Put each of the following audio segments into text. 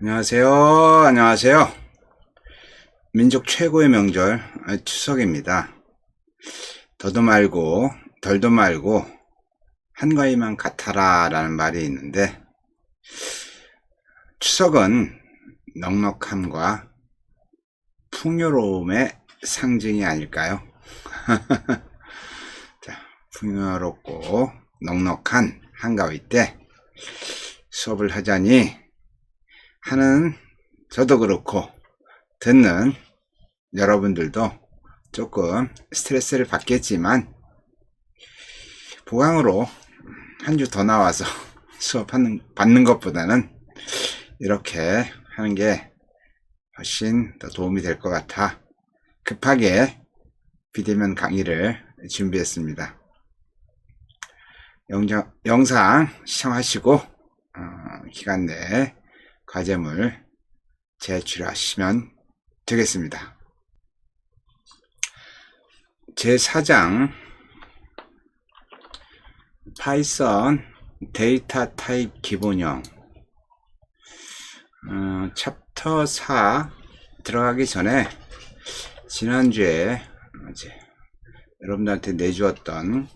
안녕하세요. 안녕하세요. 민족 최고의 명절 추석입니다. 더도 말고 덜도 말고 한가위만 같아라 라는 말이 있는데, 추석은 넉넉함과 풍요로움의 상징이 아닐까요? 자, 풍요롭고 넉넉한 한가위 때 수업을 하자니 하는 저도 그렇고 듣는 여러분들도 조금 스트레스를 받겠지만, 보강으로 한 주 더 나와서 수업 받는 것보다는 이렇게 하는 게 훨씬 더 도움이 될 것 같아 급하게 비대면 강의를 준비했습니다. 영상 시청하시고 기간 내에 과제물 제출하시면 되겠습니다. 제4장 파이썬 데이터 타입 기본형 챕터 4 들어가기 전에 지난주에 여러분들한테 내주었던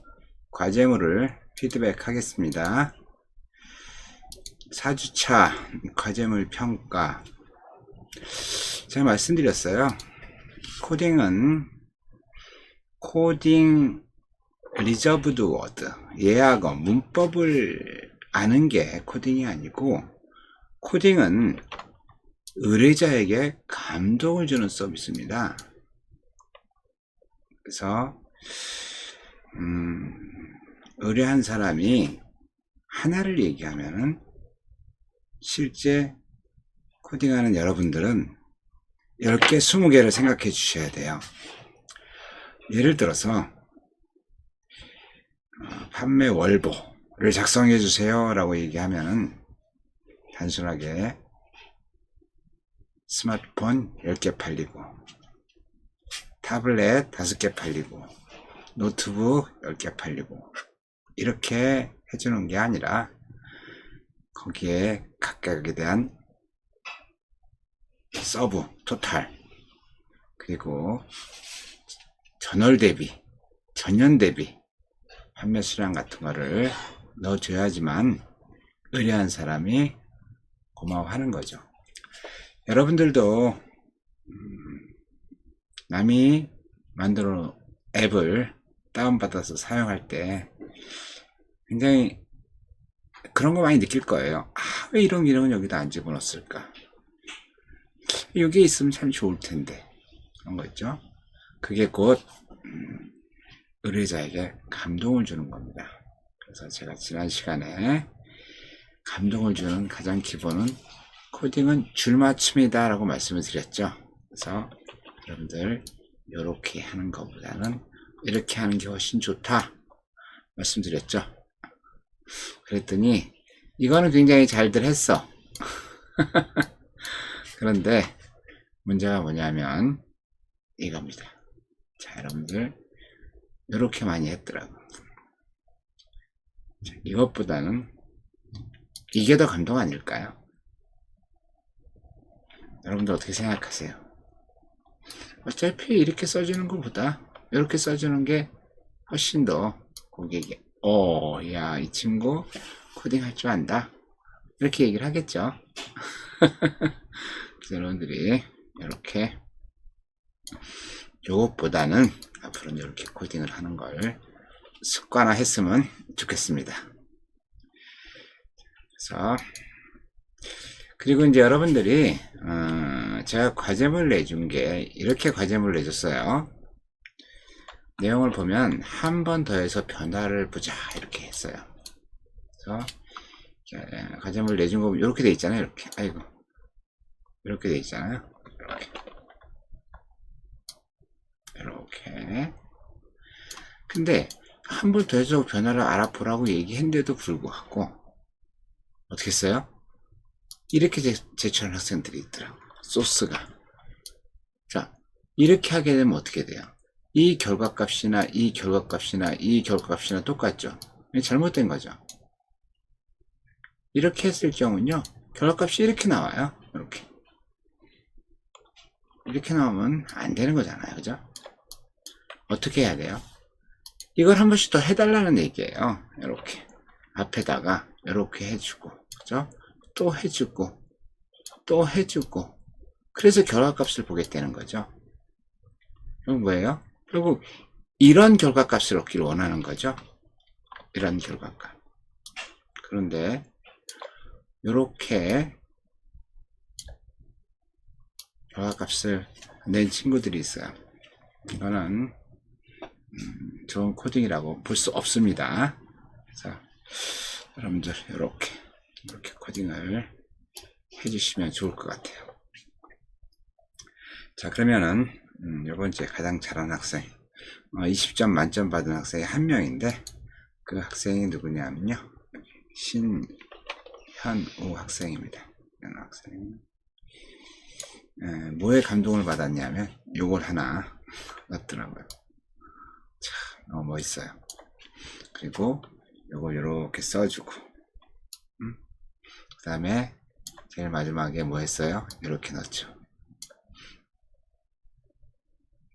과제물을 피드백 하겠습니다. 4주차 과제물 평가. 제가 말씀드렸어요. 코딩 리저브드 워드, 예약어, 문법을 아는 게 코딩이 아니고, 코딩은 의뢰자에게 감동을 주는 서비스입니다. 그래서 의뢰한 사람이 하나를 얘기하면은 실제 코딩하는 여러분들은 10개, 20개를 생각해 주셔야 돼요. 예를 들어서 판매 월보를 작성해 주세요 라고 얘기하면은 단순하게 스마트폰 10개 팔리고, 타블렛 5개 팔리고, 노트북 10개 팔리고, 이렇게 해주는 게 아니라 거기에 각각에 대한 서브, 토탈, 그리고 전월 대비, 전년 대비 판매 수량 같은 거를 넣어줘야지만 의뢰한 사람이 고마워하는 거죠. 여러분들도 남이 만들어 앱을 다운받아서 사용할 때 굉장히 그런 거 많이 느낄 거예요. 왜 이런 기능은 여기다 안 집어넣었을까? 여기에 있으면 참 좋을 텐데. 그런 거 있죠? 그게 곧 의뢰자에게 감동을 주는 겁니다. 그래서 제가 지난 시간에 감동을 주는 가장 기본은 코딩은 줄맞춤이다 라고 말씀을 드렸죠. 그래서 여러분들 이렇게 하는 것보다는 이렇게 하는 게 훨씬 좋다 말씀드렸죠. 그랬더니 이거는 굉장히 잘들 했어. 그런데 문제가 뭐냐면 이겁니다. 자, 여러분들 이렇게 많이 했더라고. 자, 이것보다는 이게 더 감동 아닐까요? 여러분들 어떻게 생각하세요? 어차피 이렇게 써주는 것보다 이렇게 써주는 게 훨씬 더 고객이 야, 이 친구 코딩 할 줄 안다 이렇게 얘기를 하겠죠. 그래서 여러분들이 이렇게 요것보다는 앞으로는 이렇게 코딩을 하는 걸 습관화했으면 좋겠습니다. 그래서 그리고 이제 여러분들이 제가 과제물 내준 게 이렇게 과제물 내줬어요. 내용을 보면 한 번 더해서 변화를 보자 이렇게 했어요. 그래서 과제물 내준 거 보면 이렇게 돼 있잖아요. 이렇게 이렇게 돼 있잖아요. 이렇게. 근데 한 번 더해서 변화를 알아보라고 얘기했는데도 불구하고 어떻게 했어요? 이렇게 제출한 학생들이 있더라고요. 소스가. 자, 이렇게 하게 되면 어떻게 돼요? 이 결과값이나 이 결과값이나 이 결과값이나 똑같죠? 잘못된 거죠. 이렇게 했을 경우는요, 결과값이 이렇게 나와요. 이렇게 나오면 안 되는 거잖아요. 그죠? 어떻게 해야 돼요? 이걸 한 번씩 더 해달라는 얘기예요. 이렇게 앞에다가 이렇게 해주고, 그죠? 또 해주고, 또 해주고, 그래서 결과값을 보겠다는 거죠. 그럼 뭐예요? 결국 이런 결과값을 얻기를 원하는 거죠. 이런 결과값. 그런데 이렇게 결과값을 낸 친구들이 있어요. 이거는 좋은 코딩이라고 볼 수 없습니다. 그래서 여러분들 이렇게 코딩을 해주시면 좋을 것 같아요. 자, 그러면은 이번째 가장 잘하는 학생, 20점 만점 받은 학생이 한 명인데, 그 학생이 누구냐면요, 신현우 학생입니다. 현우 학생. 뭐에 감동을 받았냐면 요걸 하나 넣었더라고요. 참 너무 멋있어요. 그리고 요걸 이렇게 써주고, 그 다음에 제일 마지막에 뭐 했어요? 이렇게 넣었죠.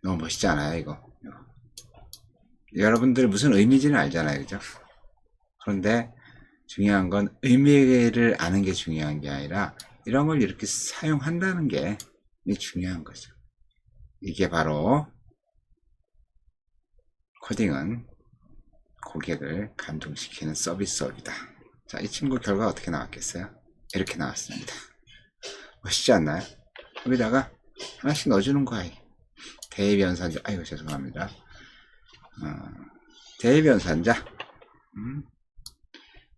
너무 멋있지 않아요? 이거 여러분들 무슨 의미인지는 알잖아요, 그죠? 그런데 중요한 건 의미를 아는 게 중요한 게 아니라 이런 걸 이렇게 사용한다는 게 중요한 거죠. 이게 바로 코딩은 고객을 감동시키는 서비스업이다. 자, 이 친구 결과 어떻게 나왔겠어요? 이렇게 나왔습니다. 멋있지 않나요? 여기다가 하나씩 넣어주는 거예요. 대입연산자, 아이고 죄송합니다. 대입연산자,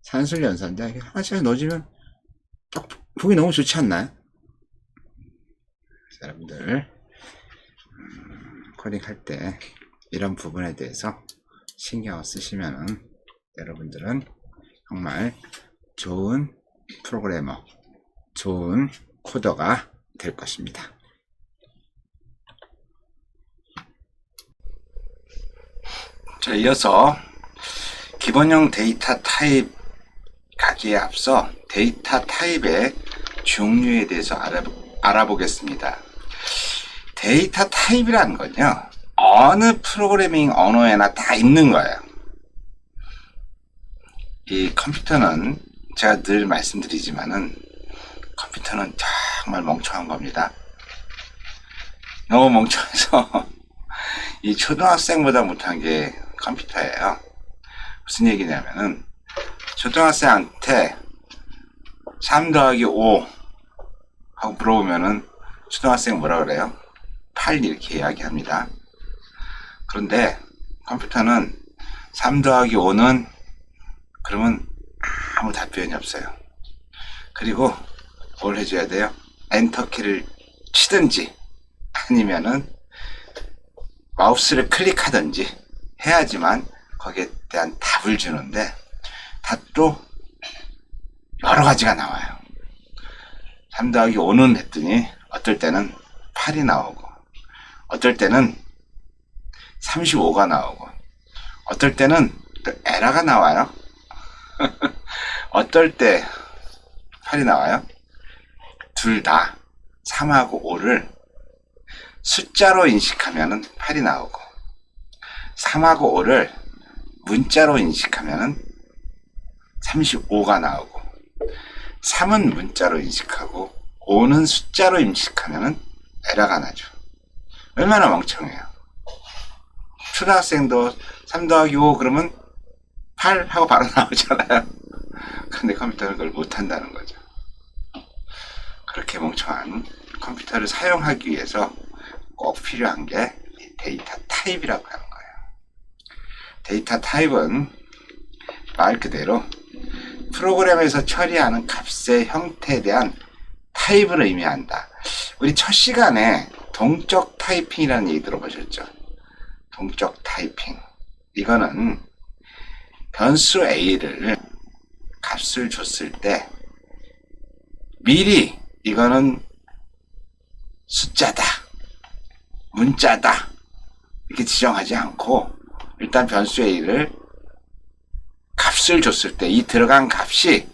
산술연산자, 이렇게 하나씩 넣어주면 딱 보기 너무 좋지 않나요? 여러분들 코딩 할 때 이런 부분에 대해서 신경을 쓰시면은 여러분들은 정말 좋은 프로그래머, 좋은 코더가 될 것입니다. 자, 이어서 기본형 데이터 타입 가기에 앞서 데이터 타입의 종류에 대해서 알아보겠습니다. 데이터 타입이라는 건요, 어느 프로그래밍 언어에나 다 있는 거예요. 이 컴퓨터는 제가 늘 말씀드리지만은 컴퓨터는 정말 멍청한 겁니다. 너무 멍청해서 이 초등학생보다 못한 게 컴퓨터예요. 무슨 얘기냐면은 초등학생한테 3 더하기 5 하고 물어보면은 초등학생 뭐라 그래요? 8 이렇게 이야기합니다. 그런데 컴퓨터는 3 더하기 5는 그러면 아무 답변이 없어요. 그리고 뭘 해줘야 돼요? 엔터키를 치든지 아니면은 마우스를 클릭하든지 해야지만 거기에 대한 답을 주는데, 답도 여러 가지가 나와요. 3 더하기 5는 했더니 어떨 때는 8이 나오고, 어떨 때는 35가 나오고, 어떨 때는 또 에러가 나와요. 어떨 때 8이 나와요? 둘 다 3하고 5를 숫자로 인식하면 8이 나오고, 3하고 5를 문자로 인식하면 35가 나오고, 3은 문자로 인식하고 5는 숫자로 인식하면 에러가 나죠. 얼마나 멍청해요. 초등학생도 3 더하기 5 그러면 8 하고 바로 나오잖아요. 근데 컴퓨터는 그걸 못한다는 거죠. 그렇게 멍청한 컴퓨터를 사용하기 위해서 꼭 필요한 게 데이터 타입이라고 하는 거예요. 데이터 타입은 말 그대로 프로그램에서 처리하는 값의 형태에 대한 타입을 의미한다. 우리 첫 시간에 동적 타이핑이라는 얘기 들어보셨죠? 동적 타이핑. 이거는 변수 A를 값을 줬을 때 미리 이거는 숫자다, 문자다 이렇게 지정하지 않고 일단 변수 A를 값을 줬을 때 이 들어간 값이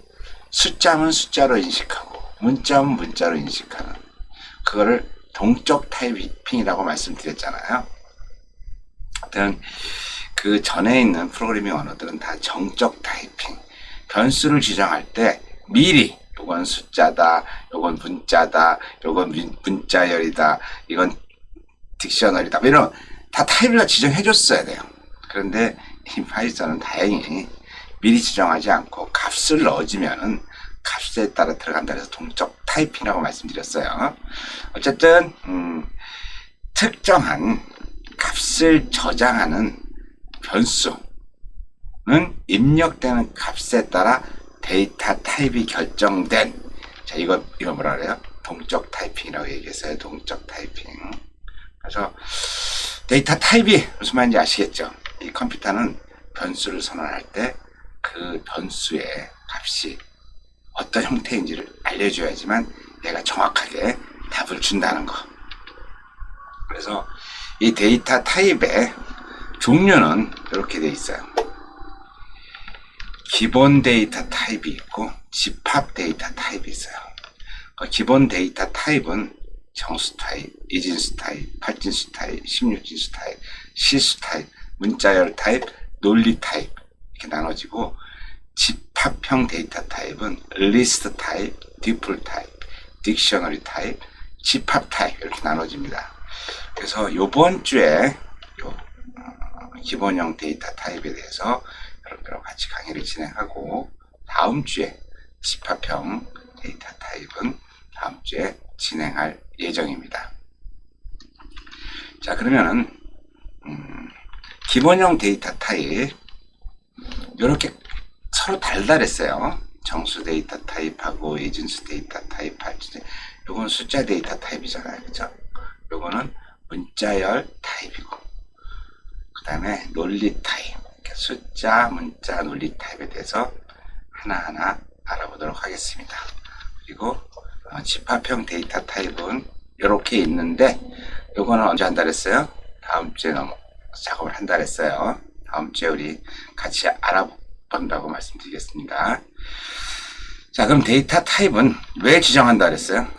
숫자면 숫자로 인식하고 문자는 문자로 인식하는, 그거를 동적 타이핑이라고 말씀드렸잖아요. 하여튼 그 전에 있는 프로그래밍 언어들은 다 정적 타이핑, 변수를 지정할 때 미리 요건 숫자다, 요건 문자다, 요건 문자열이다, 이건 딕셔너리다, 이런 다 타입을 다 지정해 줬어야 돼요. 그런데 이 파이썬은 다행히 미리 지정하지 않고 값을 넣어주면은 값에 따라 들어간다 해서 동적 타이핑이라고 말씀드렸어요. 어쨌든 특정한 값을 저장하는 변수는 입력되는 값에 따라 데이터 타입이 결정된, 자, 이거 뭐라 그래요? 동적 타이핑이라고 얘기했어요. 동적 타이핑. 그래서 데이터 타입이 무슨 말인지 아시겠죠? 이 컴퓨터는 변수를 선언할 때 그 변수의 값이 어떤 형태인지를 알려줘야지만 얘가 정확하게 답을 준다는 거. 그래서 이 데이터 타입의 종류는 이렇게 돼 있어요. 기본 데이터 타입이 있고 집합 데이터 타입이 있어요. 기본 데이터 타입은 정수 타입, 이진수 타입, 팔진수 타입, 16진수 타입, 실수 타입, 문자열 타입, 논리 타입 이렇게 나눠지고, 집합형 데이터 타입은 리스트 타입, 디플 타입, 딕셔너리 타입, 집합 타입 이렇게 나눠집니다. 그래서 요번 주에 기본형 데이터 타입에 대해서 여러분들하고 같이 강의를 진행하고, 다음 주에 집합형 데이터 타입은 다음 주에 진행할 예정입니다. 자, 그러면은 기본형 데이터 타입 이렇게 서로 달달했어요. 정수 데이터 타입하고 이진수 데이터 타입, 요거는 숫자 데이터 타입이잖아요, 그죠? 요거는 문자열 타입이고, 그 다음에 논리 타입, 숫자, 문자, 논리 타입에 대해서 하나하나 알아보도록 하겠습니다. 그리고 집합형 데이터 타입은 이렇게 있는데, 요거는 언제 한다 그랬어요? 다음 주에 작업을 한다 그랬어요. 다음 주에 우리 같이 알아본다고 말씀드리겠습니다. 자, 그럼 데이터 타입은 왜 지정한다 그랬어요?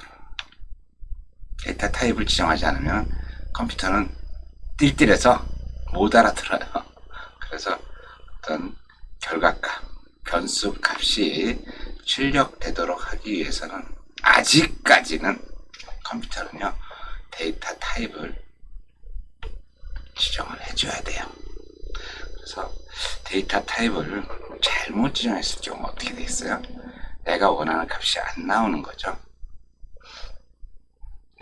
데이터 타입을 지정하지 않으면 컴퓨터는 띨띨해서 못 알아들어요. 그래서 어떤 결과값, 변수 값이 출력되도록 하기 위해서는 아직까지는 컴퓨터는요, 데이터 타입을 지정을 해줘야 돼요. 그래서 데이터 타입을 잘못 지정했을 경우 어떻게 되겠어요? 내가 원하는 값이 안 나오는 거죠.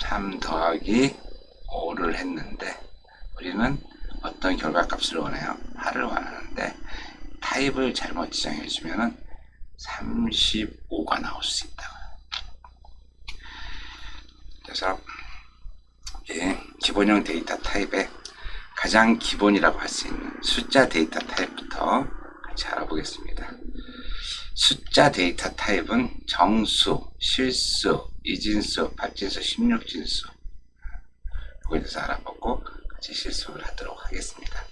3 더하기 5를 했는데 우리는 어떤 결과값을 원해요? 8을 원하는데 타입을 잘못 지정해주면 35가 나올 수 있다고요. 그래서 기본형 데이터 타입의 가장 기본이라고 할 수 있는 숫자 데이터 타입부터 같이 알아보겠습니다. 숫자 데이터 타입은 정수, 실수, 이진수, 팔진수, 16진수, 이거에 대해서 알아보고 같이 실습을 하도록 하겠습니다.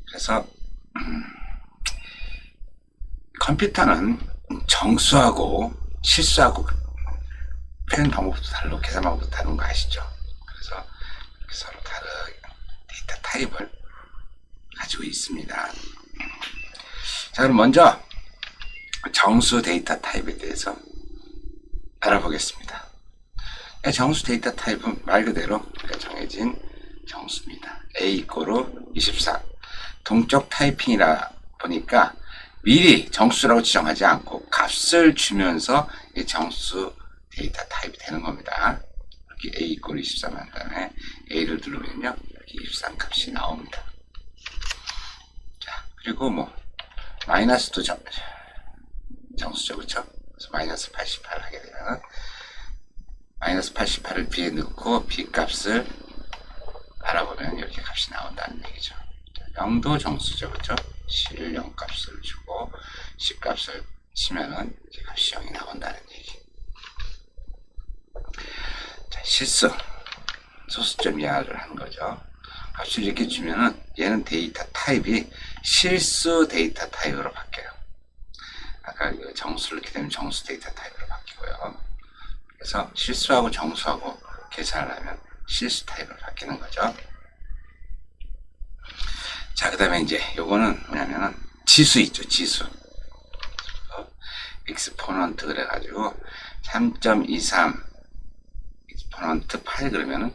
그래서 컴퓨터는 정수하고 실수하고 표현 방법도 다르고 계산 방법도 다른 거 아시죠? 그래서 서로 다른 데이터 타입을 가지고 있습니다. 자, 그럼 먼저 정수 데이터 타입에 대해서 알아보겠습니다. 정수 데이터 타입은 말 그대로 정해진 정수입니다. A = 24. 동적 타이핑이라 보니까 미리 정수라고 지정하지 않고 값을 주면서 이 정수 데이터 타입이 되는 겁니다. 이렇게 A = 23 한 다음에 A를 누르면요, 이렇게 23 값이 나옵니다. 자, 그리고 마이너스도 정수죠, 그렇죠? 그래서 마이너스 88 하게 되면 마이너스 88을 B에 넣고 B 값을 알아보면 이렇게 값이 나온다는 얘기죠. 0도 정수죠, 그렇죠? 실 0 값을 주고 C 값을 치면은 이제 값이 0이 나온다는 얘기. 자, 실수, 소수점 이하를 한 거죠. 값을 이렇게 주면은 얘는 데이터 타입이 실수 데이터 타입으로 바뀌어요. 아까 아까 그 정수를 이렇게 되면 정수 데이터 타입으로 바뀌고요. 그래서 실수하고 정수하고 계산을 하면 실수 타입으로 바뀌는 거죠. 자, 그 다음에 이제 요거는 뭐냐면은 지수 있죠, 지수. 익스포넌트 그래가지고 3.23 익스포넌트 8 그러면은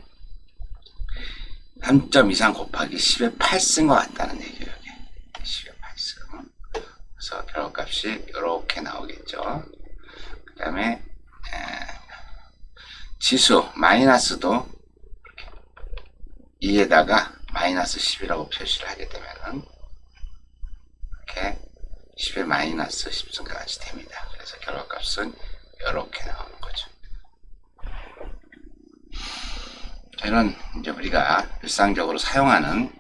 3.23 곱하기 10의 8승과 같다는 얘기예요. 여기 10의 8승. 그래서 결과값이 이렇게 나오겠죠. 그 다음에 지수 마이너스도 2에다가 마이너스 10이라고 표시를 하게 되면은 이렇게 10의 마이너스 10승과 같이 됩니다. 그래서 결과값은 이렇게 나오는 거죠. 이런 이제 우리가 일상적으로 사용하는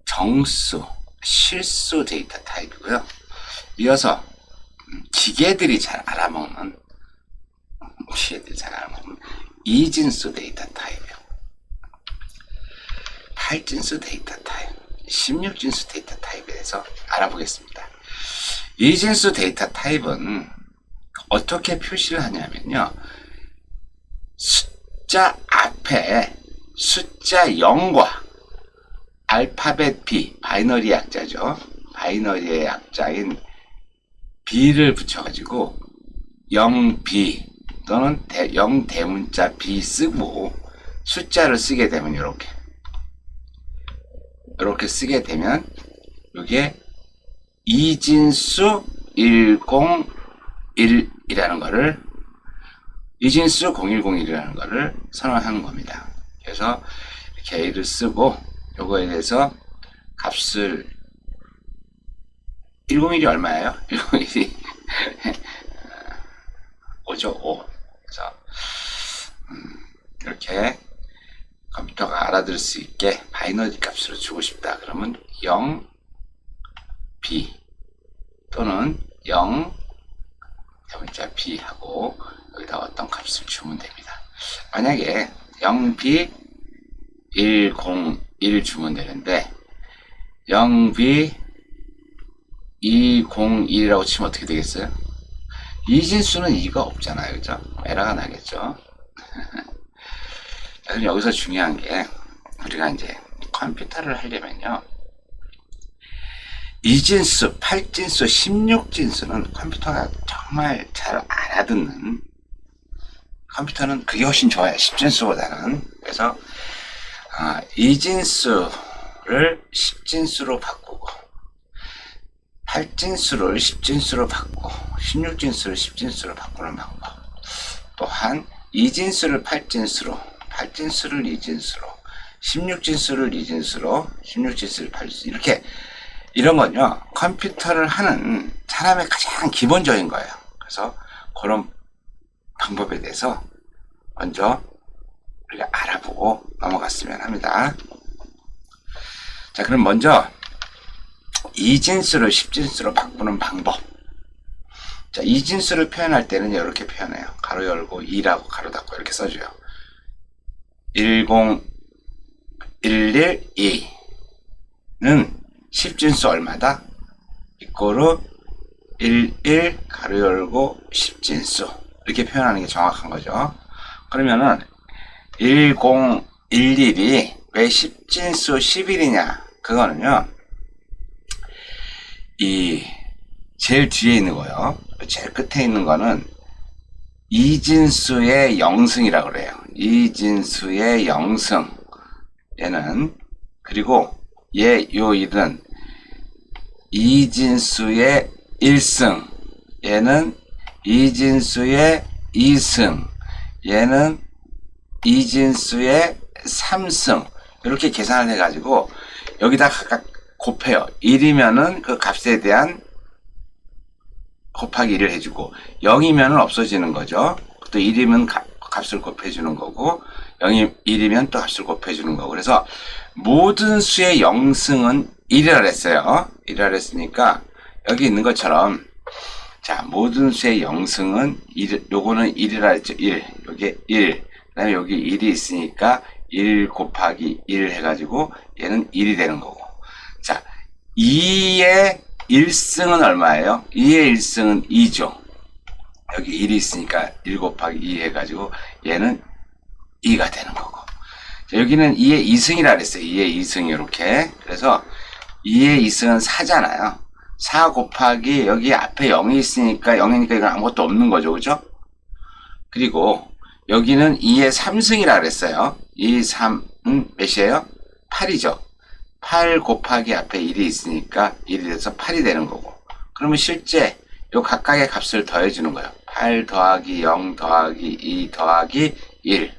정수, 실수 데이터 타입이고요. 이어서 기계들이 잘 알아먹는 이진수 데이터 타입이요. 8진수 데이터 타입, 16진수 데이터 타입에 대해서 알아보겠습니다. 이진수 데이터 타입은 어떻게 표시를 하냐면요. 숫자 앞에 숫자 0과 알파벳 B, 바이너리 약자죠. 바이너리의 약자인 B를 붙여가지고 0B 또는 0 대문자 B 쓰고 숫자를 쓰게 되면 이렇게 쓰게 되면 이게 이진수 101이라는 거를 이진수 0101이라는 거를 선언하는 겁니다. 그래서 이렇게 A를 쓰고 요거에 대해서 값을 101이 얼마예요? 101이 5죠, 5. 그래서 이렇게 컴퓨터가 알아들을 수 있게 바이너리 값으로 주고 싶다. 그러면 0 B 또는 0 대문자 B 하고 여기다 어떤 값을 주면 됩니다. 만약에 0B 101 주면 되는데 0B 201이라고 치면 어떻게 되겠어요? 이진수는 2가 없잖아요. 그죠? 에러가 나겠죠? 그럼 여기서 중요한 게 우리가 이제 컴퓨터를 하려면요. 이진수, 8진수, 16진수는 컴퓨터가 정말 잘 알아듣는 컴퓨터는 그게 훨씬 좋아요. 10진수보다는. 그래서 이진수를 10진수로 바꾸고 8진수를 10진수로 바꾸고 16진수를 10진수로 바꾸는 방법. 또한 이진수를 8진수로 8진수를 2진수로 16진수를 2진수로 16진수를 8진수 이렇게 이런 건요 컴퓨터를 하는 사람의 가장 기본적인 거예요. 그래서 그런 방법에 대해서 먼저 우리가 알아보고 넘어갔으면 합니다. 자, 그럼 먼저 이진수를 10진수로 바꾸는 방법. 자, 이진수를 표현할 때는 이렇게 표현해요. 가로 열고 2라고 가로 닫고 이렇게 써줘요. 10112는 10진수 얼마다? 이꼬르 11 가로 열고 10진수 이렇게 표현하는 게 정확한 거죠. 그러면은 1011이 왜 10진수 11이냐? 그거는요. 이 제일 뒤에 있는 거요. 제일 끝에 있는 거는 이진수의 영승이라고 그래요. 이진수의 영승. 얘는 그리고 요 일은 이진수의 1승. 얘는 이진수의 2승. 얘는 이진수의 3승. 이렇게 계산을 해가지고 여기다 각각 곱해요. 1이면은 그 값에 대한 곱하기 1을 해주고 0이면은 없어지는 거죠. 또 1이면 값을 곱해주는 거고 1이면 또 값을 곱해주는 거고 그래서 모든 수의 영승은 1이라 했어요. 1이라 했으니까 여기 있는 것처럼 자 모든 수의 영승은 1, 요거는 1이라 했죠. 1 여기 1 그 다음에 여기 1이 있으니까 1 곱하기 1 해가지고 얘는 1이 되는 거고 자 2의 1승은 얼마예요? 2의 1승은 2죠. 여기 1이 있으니까 1 곱하기 2 해가지고 얘는 2가 되는 거고. 자, 여기는 2의 2승이라 그랬어요. 2의 2승 이렇게. 그래서 2의 2승은 4잖아요. 4 곱하기 여기 앞에 0이 있으니까 0이니까 이건 아무것도 없는 거죠. 그죠? 그리고 여기는 2의 3승이라 그랬어요. 2, 3은 몇이에요? 8이죠. 8 곱하기 앞에 1이 있으니까 1이 돼서 8이 되는 거고. 그러면 실제 요 각각의 값을 더해주는 거예요. 8 더하기 0 더하기 2 더하기 1.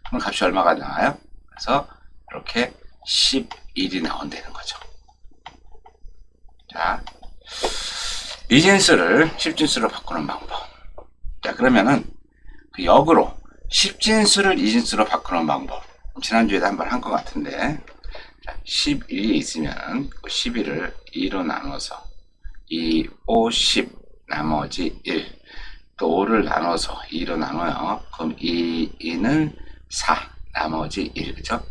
그럼 값이 얼마가 나와요? 그래서 이렇게 11이 나온다는 거죠. 자, 이진수를 10진수로 바꾸는 방법. 자, 그러면은 그 역으로 10진수를 이진수로 바꾸는 방법. 지난주에도 한번 한 것 같은데, 자, 11이 있으면 그 11을 2로 나눠서 2, 5, 10 나머지 1. 또 5를 나눠서 2로 나눠요. 그럼 2는 4 나머지 1. 그죠?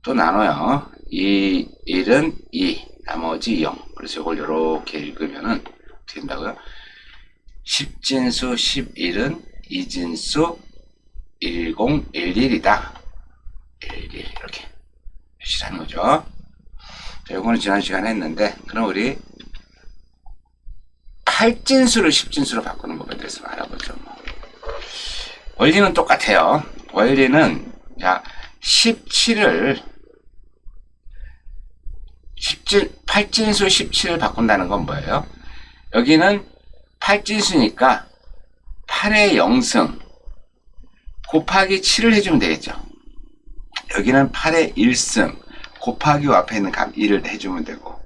또 나눠요. 1은 2 나머지 0. 그래서 이걸 이렇게 읽으면은 어떻게 된다고요? 10진수 11은 이진수 1011이다. 11 이렇게 표시를 하는 거죠. 자, 요거는 지난 시간에 했는데, 그럼 우리 8진수를 10진수로 바꾸는 법에 대해서 알아보죠. 원리는 똑같아요. 원리는, 자, 17을 8진수 17을 바꾼다는 건 뭐예요? 여기는 8진수니까 8의 0승 곱하기 7을 해주면 되겠죠. 여기는 8의 1승 곱하기 앞에 있는 값 1을 해주면 되고,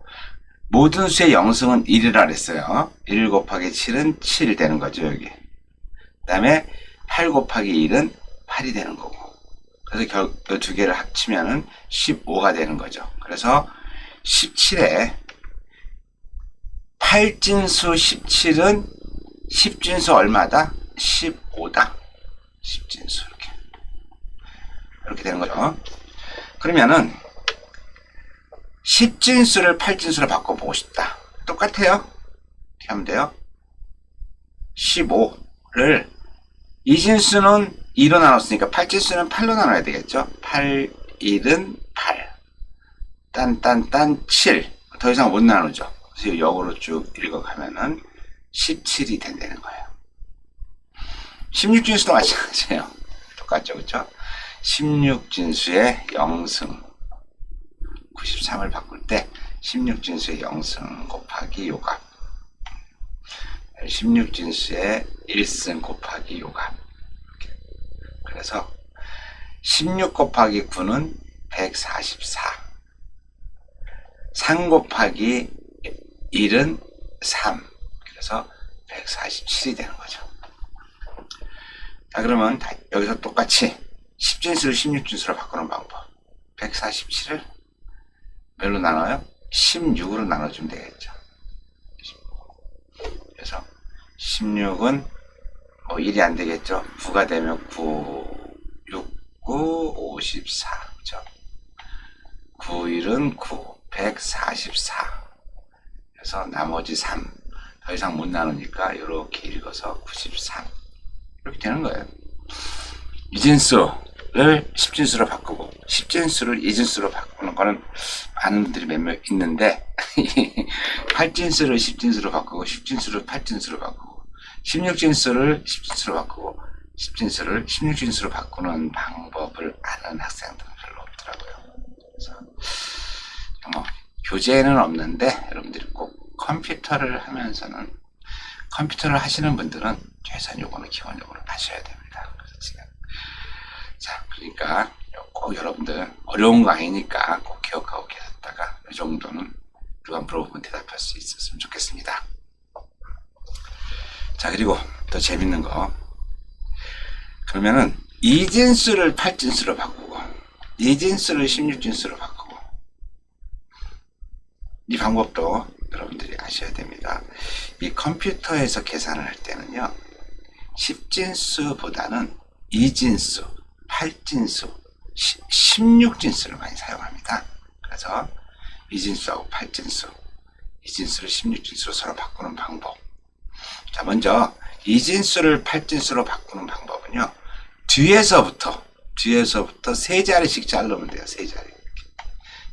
모든 수의 0승은 1이라 그랬어요. 1 곱하기 7은 7 되는 거죠, 여기. 그 다음에 8 곱하기 1은 8이 되는 거고. 그래서 이 두 개를 합치면은 15가 되는 거죠. 그래서 17에 8진수 17은 10진수 얼마다? 15다. 10진수 이렇게 되는 거죠. 그러면은 10진수를 8진수로 바꿔보고 싶다. 똑같아요. 어떻게 하면 돼요? 15를 이진수는 2로 나눴으니까 8진수는 8로 나눠야 되겠죠. 8, 1은 8 딴 7. 더 이상 못 나누죠. 그래서 역으로 쭉 읽어가면은 17이 된다는 거예요. 16진수도 마찬가지예요. 똑같죠, 그렇죠? 16진수의 0승 93을 바꿀 때 16진수의 0승 곱하기 요값, 16진수의 1승 곱하기 요값. 그래서 16 곱하기 9는 144, 3 곱하기 1은 3, 그래서 147이 되는 거죠. 자, 그러면 여기서 똑같이 10진수를 16진수로 바꾸는 방법. 147을 몇로 나눠요? 16으로 나눠주면 되겠죠. 그래서 16은 뭐 1이 안 되겠죠. 9가 되면 9, 6, 9, 54. 그죠? 9, 1은 9, 144. 그래서 나머지 3. 더 이상 못 나누니까 이렇게 읽어서 93. 이렇게 되는 거예요. 이진수를 10진수로 바꾸고 10진수를 이진수로 바꾸는 거는 많은 분들이 몇몇 있는데 8진수를 10진수로 바꾸고 10진수를 8진수로 바꾸고 16진수를 10진수로 바꾸고 10진수를 16진수로 바꾸는 방법을 아는 학생들은 별로 없더라고요. 그래서 뭐 교재에는 없는데 여러분들이 꼭 컴퓨터를 하면서는, 컴퓨터를 하시는 분들은 최소한 요거는 기본적으로 아셔야 됩니다. 그래서 지금 자, 그러니까 꼭 여러분들 어려운 거 아니니까 꼭 기억하고 계셨다가 이 정도는 누가 물어보면 대답할 수 있었으면 좋겠습니다. 자, 그리고 더 재밌는 거, 그러면은 이진수를 8진수로 바꾸고 이진수를 16진수로 바꾸고, 이 방법도 여러분들이 아셔야 됩니다. 이 컴퓨터에서 계산을 할 때는요, 10진수보다는 이진수, 8진수, 16진수를 많이 사용합니다. 그래서 이진수하고 8진수, 이진수를 16진수로 서로 바꾸는 방법. 자, 먼저 이진수를 8진수로 바꾸는 방법은요. 뒤에서부터 세 자리씩 자르면 돼요. 세 자리.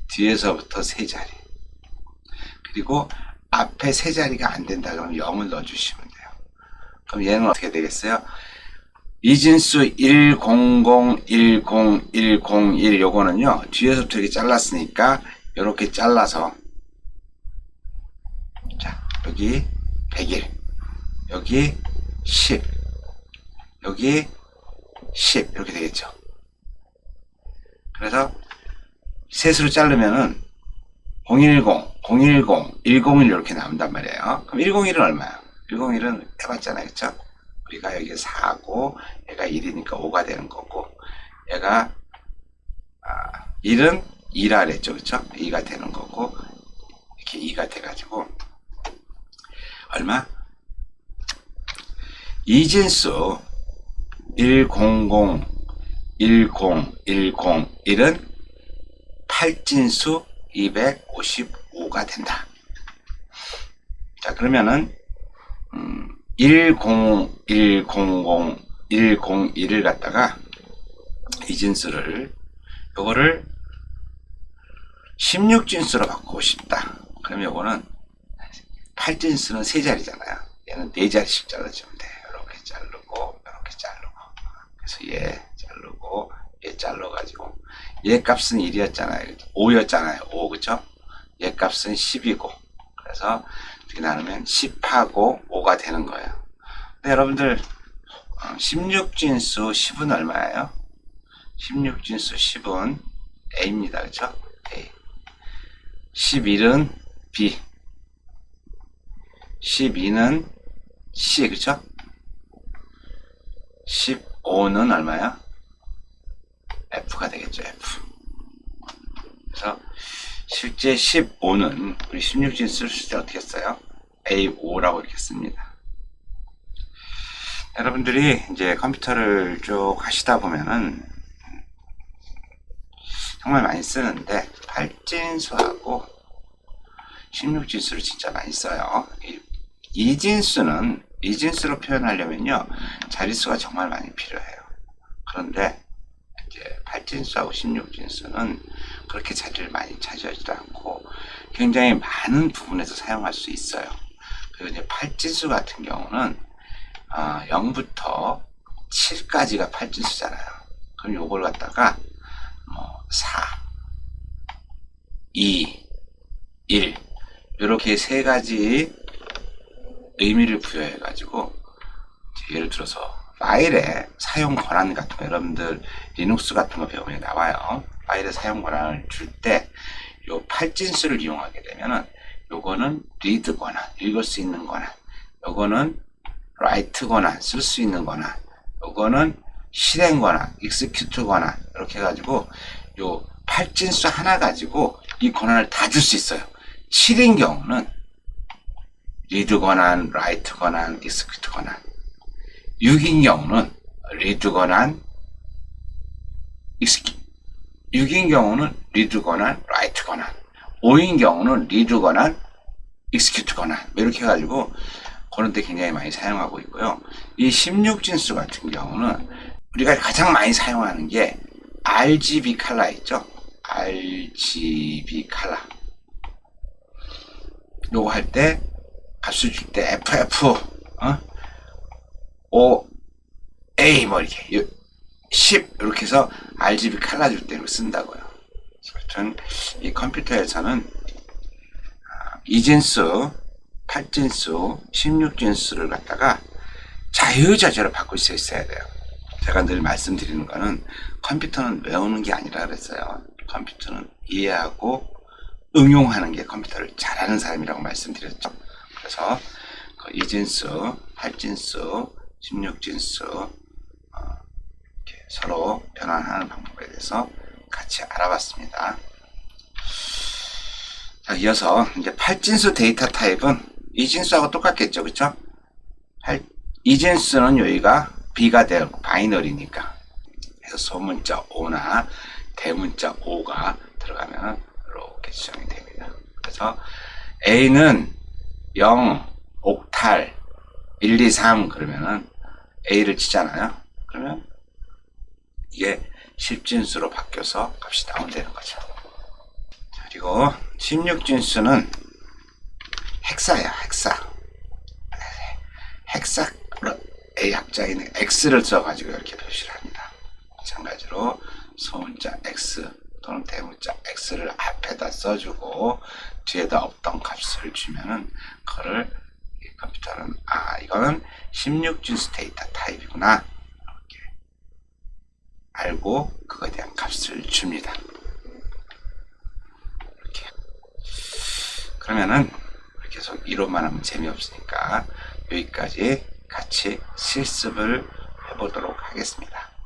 뒤에서부터 세 자리. 그리고 앞에 세 자리가 안 된다 그러면 0을 넣어주시면 돼요. 그럼 얘는 어떻게 되겠어요? 이진수 1, 0, 0, 1, 0, 1, 0, 1 요거는요. 뒤에서부터 이렇게 잘랐으니까 이렇게 잘라서 자, 여기 101, 여기 10, 여기 10 이렇게 되겠죠. 그래서 셋으로 자르면은 010, 010, 101 이렇게 나온단 말이에요. 그럼 101은 얼마야? 101은 해봤잖아요. 그쵸? 우리가 여기 4고 얘가 1이니까 5가 되는 거고 얘가 1은 2라 그랬죠. 그쵸? 2가 되는 거고 이렇게 2가 돼가지고 얼마? 이진수 100, 10, 10, 1은 8진수 255가 된다. 자, 그러면은 10, 100, 101을 갖다가 이진수를 요거를 16진수로 바꾸고 싶다. 그럼 요거는 8진수는 세 자리잖아요. 얘는 네 자리씩 잘라주면 돼. 이렇게 자르고 이렇게 자르고 그래서 얘 자르고 얘 잘라가지고 얘 값은 1이었잖아요. 5였잖아요. 5 그쵸? 얘 값은 10이고 그래서 이렇게 나누면 10하고 5가 되는 거예요. 근데 여러분들 16진수 10은 얼마예요? 16진수 10은 A입니다. 그쵸? A. 11은 B. 12는 C. 그쵸? 15는 얼마야? F가 되겠죠. F. 그래서 실제 15는 우리 16진수를 쓸 때 어떻게 써요? A5라고 이렇게 씁니다. 여러분들이 이제 컴퓨터를 쭉 하시다 보면은 정말 많이 쓰는데 8진수하고 16진수를 진짜 많이 써요. 이진수로 표현하려면요 자릿수가 정말 많이 필요해요. 그런데 이제 8진수하고 16진수는 그렇게 자리를 많이 차지하지도 않고 굉장히 많은 부분에서 사용할 수 있어요. 그리고 이제 8진수 같은 경우는 0부터 7까지가 8진수잖아요. 그럼 요걸 갖다가 4, 2, 1 이렇게 세 가지 의미를 부여해 가지고 예를 들어서 파일의 사용 권한 같은 거 여러분들 리눅스 같은 거 배우면 나와요. 파일의 사용 권한을 줄 때 요 8진수를 이용하게 되면은 요거는 리드 권한, 읽을 수 있는 권한, 요거는 라이트 권한, 쓸 수 있는 권한, 요거는 실행 권한, execute 권한 이렇게 해가지고 요 8진수 하나 가지고 이 권한을 다 줄 수 있어요. 7인 경우는 리드 권한, 라이트 권한, execute 권한 6인 경우는 리드 권한, execute 6인 경우는 리드 권한, 라이트 권한 5인 경우는 리드 권한, execute 권한 이렇게 해가지고 그런 데 굉장히 많이 사용하고 있고요. 이 16진수 같은 경우는 우리가 가장 많이 사용하는 게 RGB 칼라 있죠? RGB 칼라 요거 할 때 값을 줄 때 FF O A 뭐 이렇게 10 이렇게 해서 RGB 칼라 줄 때 쓴다고요. 아무튼 이 컴퓨터에서는 이진수, 8진수, 16진수를 갖다가 자유자재로 바꿀 수 있어야 돼요. 제가 늘 말씀드리는 거는 컴퓨터는 외우는 게 아니라 그랬어요. 컴퓨터는 이해하고 응용하는 게 컴퓨터를 잘하는 사람이라고 말씀드렸죠. 그래서 이진수, 8진수, 16진수 이렇게 서로 변환하는 방법에 대해서 같이 알아봤습니다. 자, 이어서 이제 8진수 데이터 타입은 이진수하고 똑같겠죠, 그쵸? 이진수는 여기가 B가 되고 바이너리니까 그래서 소문자 5나 대문자 5가 들어가면 이렇게 지정이 됩니다. 그래서 A는 0, 옥탈, 1, 2, 3 그러면은 A를 치잖아요. 그러면 이게 10진수로 바뀌어서 값이 나온다는 거죠. 자, 그리고 16진수는 헥사예요. 헥사로 A 합자인 X를 써가지고 이렇게 표시를 합니다. 마찬가지로 소문자 X 또는 대문자 X를 앞에다 써주고 뒤에다 없던 값을 주면은 그거를 컴퓨터는 이거는 16진수 데이터 타입이구나 이렇게 알고 그거에 대한 값을 줍니다. 이렇게 그러면은 계속 이론만 하면 재미없으니까 여기까지 같이 실습을 해보도록 하겠습니다.